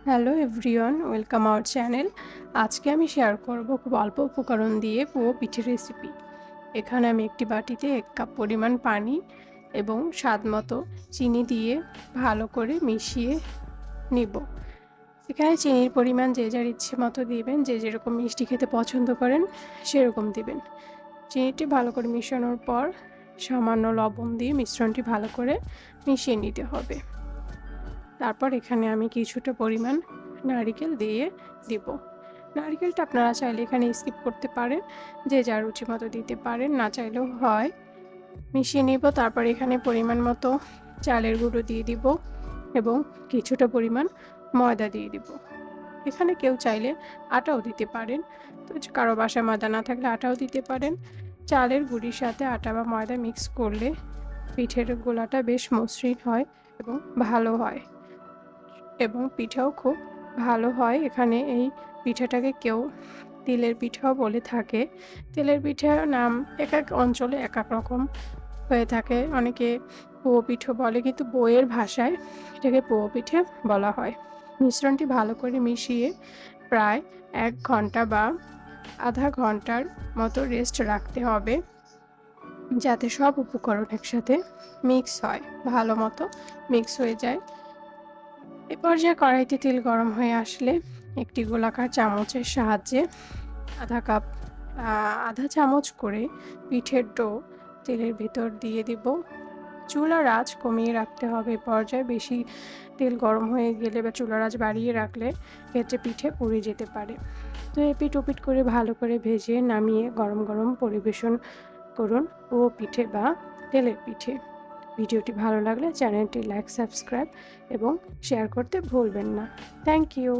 Hello everyone, welcome our channel. আজকে আমি share করব খুব অল্প উপকরণ দিয়ে পুয়ো পিঠে রেসিপি। এখানে আমি একটি বাটিতে 1 কাপ পরিমাণ পানি এবং স্বাদমতো চিনি দিয়ে ভালো করে মিশিয়ে নিব। এখানে চিনির পরিমাণ যে যার ইচ্ছে মতো দিবেন, যে যেরকম মিষ্টি খেতে পছন্দ করেন সেরকম দিবেন। চিনিটি ভালো করে মিশানোর পর সামান্য লবণ দিয়ে মিশ্রণটি ভালো করে মিশিয়ে নিতে হবে। তারপর এখানে আমি কিছুটা পরিমাণ নারিকেল দিয়ে দিব। নারিকেলটা আপনারা চাইলে এখানে স্কিপ করতে পারেন, যে যার রুচি মতো দিতে পারেন, না চাইলেও হয়। মিশিয়ে নিব। তারপর এখানে পরিমাণ মতো চালের গুঁড়ো দিয়ে দিব এবং কিছুটা পরিমাণ ময়দা দিয়ে দিব। এখানে কেউ চাইলে আটাও দিতে পারেন, তো কারো বাসায় ময়দা না থাকলে আটাও দিতে পারেন। চালের গুঁড়ির সাথে আটা বা ময়দা মিক্স করলে পিঠের গোলাটা বেশ মসৃণ হয় এবং ভালো হয় এবং পিঠাও খুব ভালো হয়। এখানে এই পিঠাটাকে কেউ তিলের পিঠাও বলে থাকে। তিলের পিঠার নাম এক এক অঞ্চলে এক এক রকম হয়ে থাকে। অনেকে পুয়ো পিঠে বলে, কিন্তু বইয়ের ভাষায় এটাকে পুয়ো পিঠে বলা হয়। মিশ্রণটি ভালো করে মিশিয়ে প্রায় 1 ঘন্টা বা আধা ঘন্টার মতো রেস্ট রাখতে হবে, যাতে সব উপকরণ একসাথে মিক্স হয়, ভালো মতো মিক্স হয়ে যায়। এ পর্যায়ে কড়াইতে তেল গরম হয়ে আসলে একটি গোলাকার চামচের সাহায্যে আধা কাপ আধা চামচ করে পিঠের ডো তেলের ভিতর দিয়ে দিব। চুলার আঁচ কমিয়ে রাখতে হবে। এ পর্যায়ে বেশি তেল গরম হয়ে গেলে বা চুলার আঁচ বাড়িয়ে রাখলে ক্ষেত্রে পিঠে পুড়ে যেতে পারে। তো এপিঠ ওপিঠ করে ভালো করে ভেজে নামিয়ে গরম গরম পরিবেশন করুন ও পিঠে বা তেলের পিঠে। ভিডিওটি ভালো লাগলে চ্যানেলটি লাইক, সাবস্ক্রাইব এবং শেয়ার করতে ভুলবেন না। Thank you.